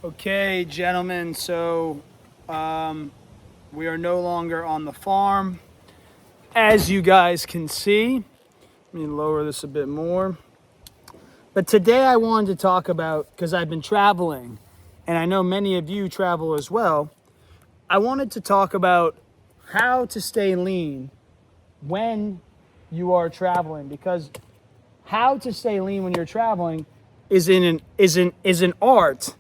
Okay, gentlemen, so we are no longer on the farm. As you guys can see, let me lower this a bit more. But today I wanted to talk about, because I've been traveling, and I know many of you travel as well, I wanted to talk about how to stay lean when you are traveling, because how to stay lean when you're traveling is an art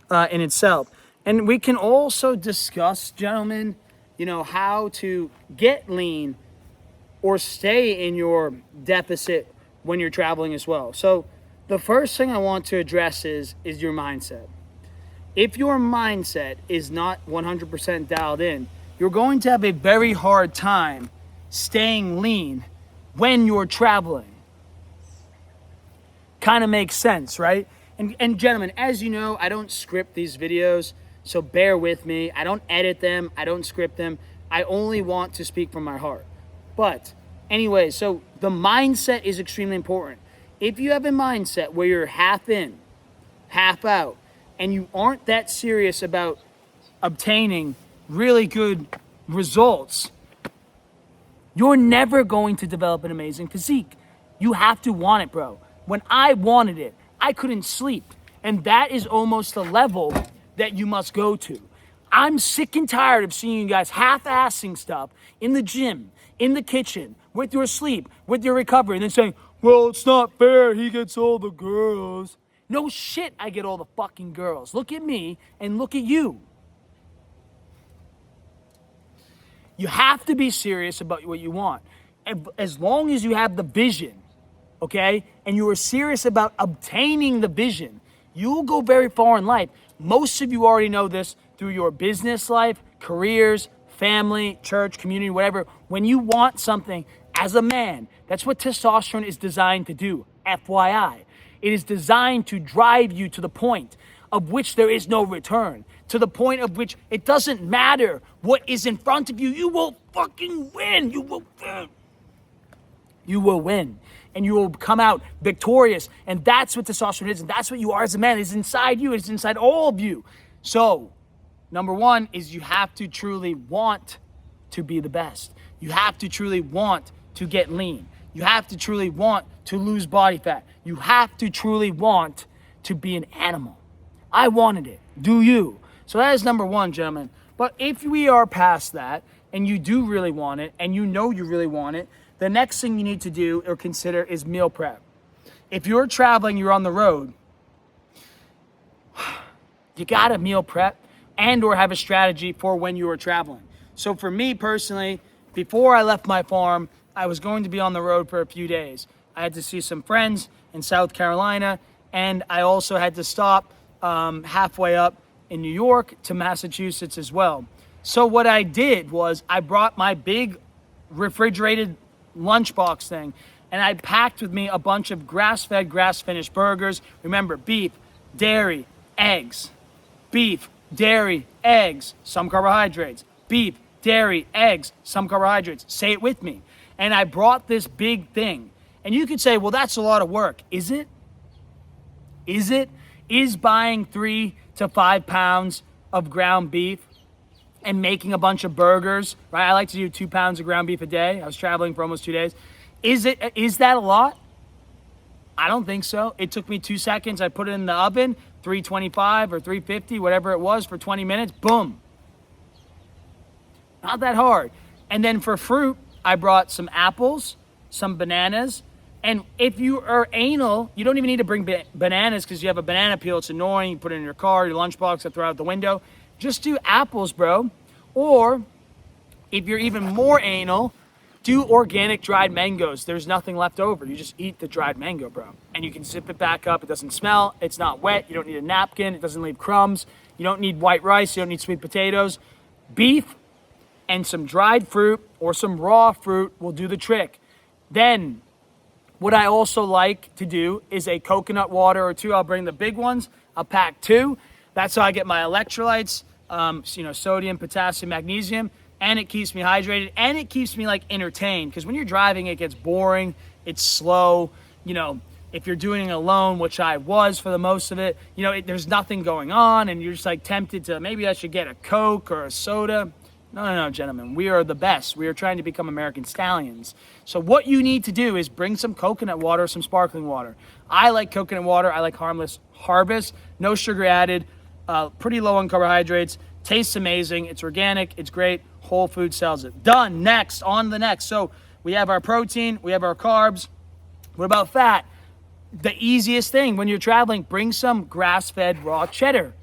in itself. And we can also discuss, gentlemen, how to get lean or stay in your deficit when you're traveling as well. So the first thing I want to address is your mindset. If your mindset is not 100% dialed in, you're going to have a very hard time staying lean when you're traveling. Kind of makes sense, right? And gentlemen, as you know, I don't script these videos, so bear with me. I don't edit them. I don't script them. I only want to speak from my heart. But anyway, so the mindset is extremely important. If you have a mindset where you're half in, half out, and you aren't that serious about obtaining really good results, you're never going to develop an amazing physique. You have to want it, bro. When I wanted it, I couldn't sleep. And that is almost the level that you must go to. I'm sick and tired of seeing you guys half-assing stuff in the gym, in the kitchen, with your sleep, with your recovery, and then saying, well, it's not fair, he gets all the girls. No shit, I get all the fucking girls. Look at me and look at you. You have to be serious about what you want. As long as you have the vision, okay, and you are serious about obtaining the vision, you will go very far in life. Most of you already know this through your business life, careers, family, church, community, whatever. When you want something as a man, that's what testosterone is designed to do, FYI. It is designed to drive you to the point of which there is no return, to the point of which it doesn't matter what is in front of you. You will fucking win. You will win. You will win. And you will come out victorious. And that's what testosterone is. And that's what you are as a man. It's inside you. It's inside all of you. So, number one is you have to truly want to be the best. You have to truly want to get lean. You have to truly want to lose body fat. You have to truly want to be an animal. I wanted it. Do you? So that is number one, gentlemen. But if we are past that, and you do really want it, and you know you really want it, the next thing you need to do or consider is meal prep. If you're traveling, you're on the road, you gotta meal prep and or have a strategy for when you are traveling. So for me personally, before I left my farm, I was going to be on the road for a few days. I had to see some friends in South Carolina, and I also had to stop halfway up in New York to Massachusetts as well. So what I did was I brought my big refrigerated lunchbox thing, and I packed with me a bunch of grass-fed, grass-finished burgers. Remember, beef, dairy, eggs. Beef, dairy, eggs, some carbohydrates. Beef, dairy, eggs, some carbohydrates. Say it with me. And I brought this big thing. And you could say, well, that's a lot of work. Is it? Is it? Is buying 3 to 5 pounds of ground beef and making a bunch of burgers, right? I like to do 2 pounds of ground beef a day. I was traveling for almost 2 days. Is that a lot? I don't think so. It took me 2 seconds. I put it in the oven, 325 or 350, whatever it was, for 20 minutes. Boom. Not that hard. And then for fruit, I brought some apples, some bananas. And if you are anal, you don't even need to bring bananas because you have a banana peel. It's annoying. You put it in your car, your lunchbox, and throw it out the window. Just do apples, bro. Or if you're even more anal, do organic dried mangoes. There's nothing left over. You just eat the dried mango, bro. And you can zip it back up. It doesn't smell. It's not wet. You don't need a napkin. It doesn't leave crumbs. You don't need white rice. You don't need sweet potatoes. Beef and some dried fruit or some raw fruit will do the trick. Then what I also like to do is a coconut water or 2. I'll bring the big ones. I'll pack 2. That's how I get my electrolytes, sodium, potassium, magnesium, and it keeps me hydrated, and it keeps me like entertained. Because when you're driving, it gets boring, it's slow, If you're doing it alone, which I was for the most of it, there's nothing going on and you're just like tempted to, maybe I should get a Coke or a soda. No, gentlemen. We are the best. We are trying to become American stallions. So what you need to do is bring some coconut water, some sparkling water. I like coconut water. I like Harmless Harvest. No sugar added. Pretty low on carbohydrates. Tastes amazing. It's organic. It's great. Whole Foods sells it. Done. Next. On to the next. So we have our protein. We have our carbs. What about fat? The easiest thing when you're traveling, bring some grass-fed raw cheddar.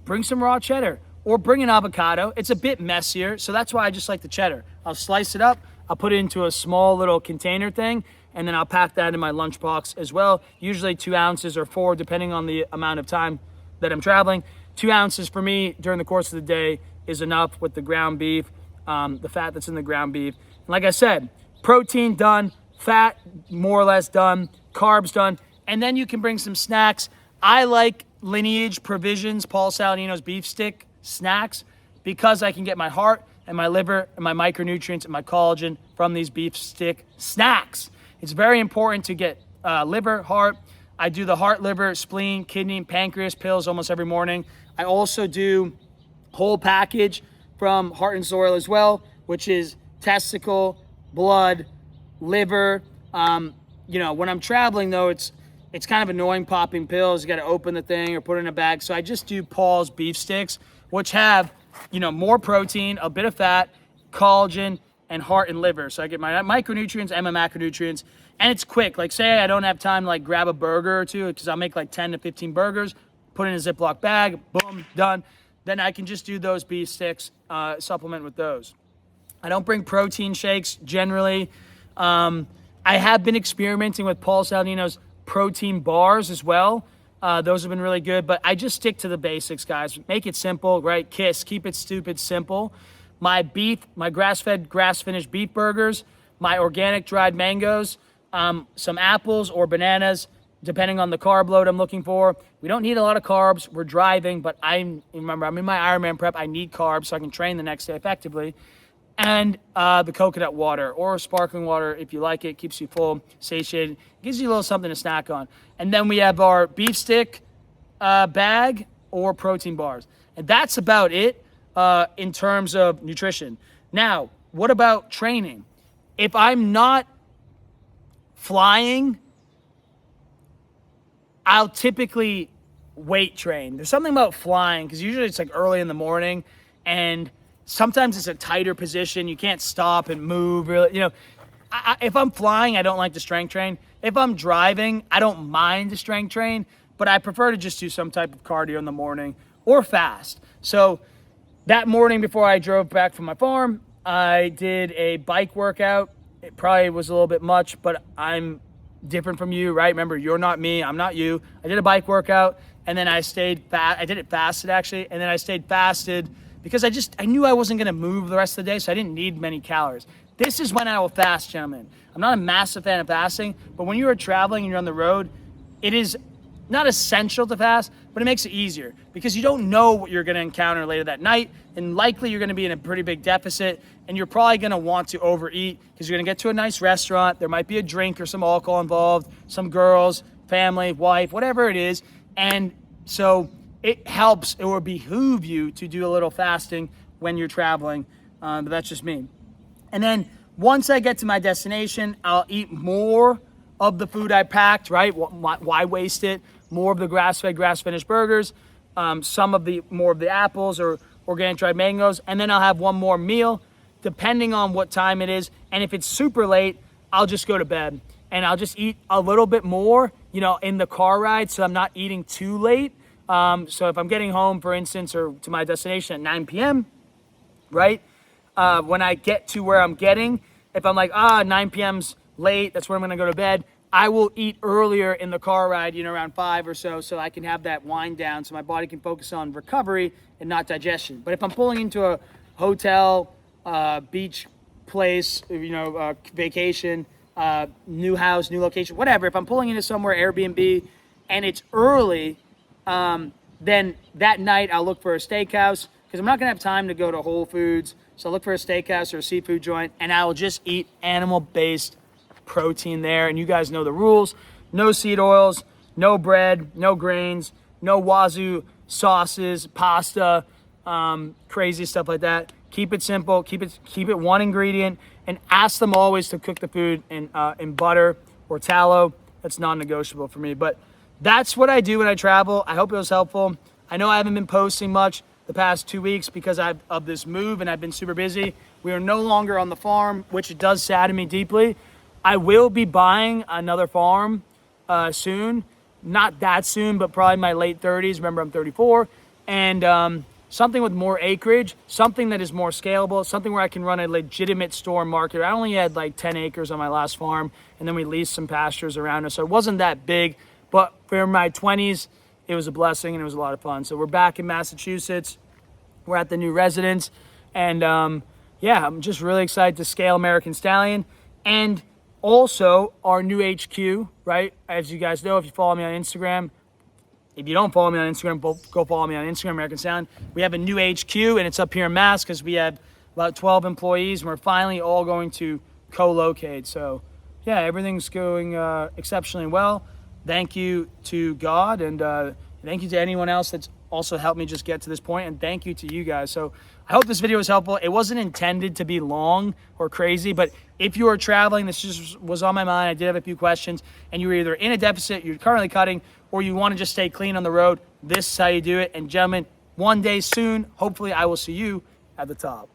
Bring some raw cheddar. Or bring an avocado. It's a bit messier, so that's why I just like the cheddar. I'll slice it up, I'll put it into a small little container thing, and then I'll pack that in my lunchbox as well. Usually 2 ounces or 4, depending on the amount of time that I'm traveling. 2 ounces for me during the course of the day is enough with the ground beef, the fat that's in the ground beef. And like I said, protein done, fat more or less done, carbs done, and then you can bring some snacks. I like Lineage Provisions, Paul Saladino's beef stick snacks, because I can get my heart and my liver and my micronutrients and my collagen from these beef stick snacks. It's very important to get liver, heart. I do the heart, liver, spleen, kidney, pancreas pills almost every morning. I also do whole package from Heart and Soil as well, which is testicle, blood, liver. When I'm traveling though, it's kind of annoying popping pills. You got to open the thing or put it in a bag. So I just do Paul's beef sticks, which have, more protein, a bit of fat, collagen, and heart and liver. So I get my micronutrients and my macronutrients, and it's quick. Like say I don't have time to like grab a burger or two, because I'll make like 10 to 15 burgers, put it in a Ziploc bag, boom, done. Then I can just do those beef sticks, supplement with those. I don't bring protein shakes generally. I have been experimenting with Paul Saladino's protein bars as well. Those have been really good, but I just stick to the basics, guys. Make it simple, right? Keep it stupid simple. My beef, my grass-fed, grass-finished beef burgers, my organic dried mangoes, some apples or bananas, depending on the carb load I'm looking for. We don't need a lot of carbs. We're driving, but remember, I'm in my Ironman prep. I need carbs so I can train the next day effectively. And the coconut water or sparkling water, if you like it, keeps you full, satiated, gives you a little something to snack on. And then we have our beef stick bag or protein bars. And that's about it in terms of nutrition. Now, what about training? If I'm not flying, I'll typically weight train. There's something about flying, because usually it's like early in the morning, and sometimes it's a tighter position. You can't stop and move. Really, if I'm flying, I don't like to strength train. If I'm driving, I don't mind to strength train, but I prefer to just do some type of cardio in the morning or fast. So that morning before I drove back from my farm, I did a bike workout. It probably was a little bit much, but I'm different from you, right? Remember, you're not me, I'm not you. I did a bike workout, and then I stayed fast. I did it fasted actually, and then I stayed fasted because I knew I wasn't gonna move the rest of the day, so I didn't need many calories. This is when I will fast, gentlemen. I'm not a massive fan of fasting, but when you are traveling and you're on the road, it is not essential to fast, but it makes it easier because you don't know what you're gonna encounter later that night, and likely you're gonna be in a pretty big deficit, and you're probably gonna want to overeat because you're gonna get to a nice restaurant, there might be a drink or some alcohol involved, some girls, family, wife, whatever it is, and so it helps, it will behoove you to do a little fasting when you're traveling, but that's just me. And then once I get to my destination, I'll eat more of the food I packed, right? Why waste it? More of the grass-fed, grass-finished burgers, more of the apples or organic dried mangoes, and then I'll have one more meal, depending on what time it is. And if it's super late, I'll just go to bed and I'll just eat a little bit more, in the car ride, so I'm not eating too late. So if I'm getting home, for instance, or to my destination at 9 p.m., right? When I get to where I'm getting, if I'm like, 9 p.m.'s late, that's when I'm gonna go to bed, I will eat earlier in the car ride, around 5 or so I can have that wind down so my body can focus on recovery and not digestion. But if I'm pulling into a hotel, beach place, vacation, new house, new location, whatever, if I'm pulling into somewhere, Airbnb, and it's early, then that night I'll look for a steakhouse because I'm not gonna have time to go to Whole Foods. So I'll look for a steakhouse or a seafood joint, and I will just eat animal-based protein there. And you guys know the rules. No seed oils, no bread, no grains, no wazoo sauces, pasta, crazy stuff like that. Keep it simple. Keep it one ingredient, and ask them always to cook the food in butter or tallow. That's non-negotiable for me. But that's what I do when I travel. I hope it was helpful. I know I haven't been posting much the past 2 weeks because of this move, and I've been super busy. We are no longer on the farm, which it does sadden me deeply. I will be buying another farm soon. Not that soon, but probably my late 30s. Remember, I'm 34. And something with more acreage, something that is more scalable, something where I can run a legitimate store market. I only had like 10 acres on my last farm, and then we leased some pastures around us. So it wasn't that big, but for my 20s, it was a blessing and it was a lot of fun. So we're back in Massachusetts. We're at the new residence. And yeah, I'm just really excited to scale American Stallion. And also our new HQ, right? As you guys know, if you follow me on Instagram, if you don't follow me on Instagram, go follow me on Instagram, American Stallion. We have a new HQ, and it's up here in Mass because we have about 12 employees, and we're finally all going to co-locate. So yeah, everything's going exceptionally well. Thank you to God, and thank you to anyone else that's also helped me just get to this point, and thank you to you guys. So I hope this video was helpful. It wasn't intended to be long or crazy, but if you are traveling, this just was on my mind. I did have a few questions, and you were either in a deficit, you're currently cutting, or you want to just stay clean on the road. This is how you do it. And gentlemen, one day soon, hopefully I will see you at the top.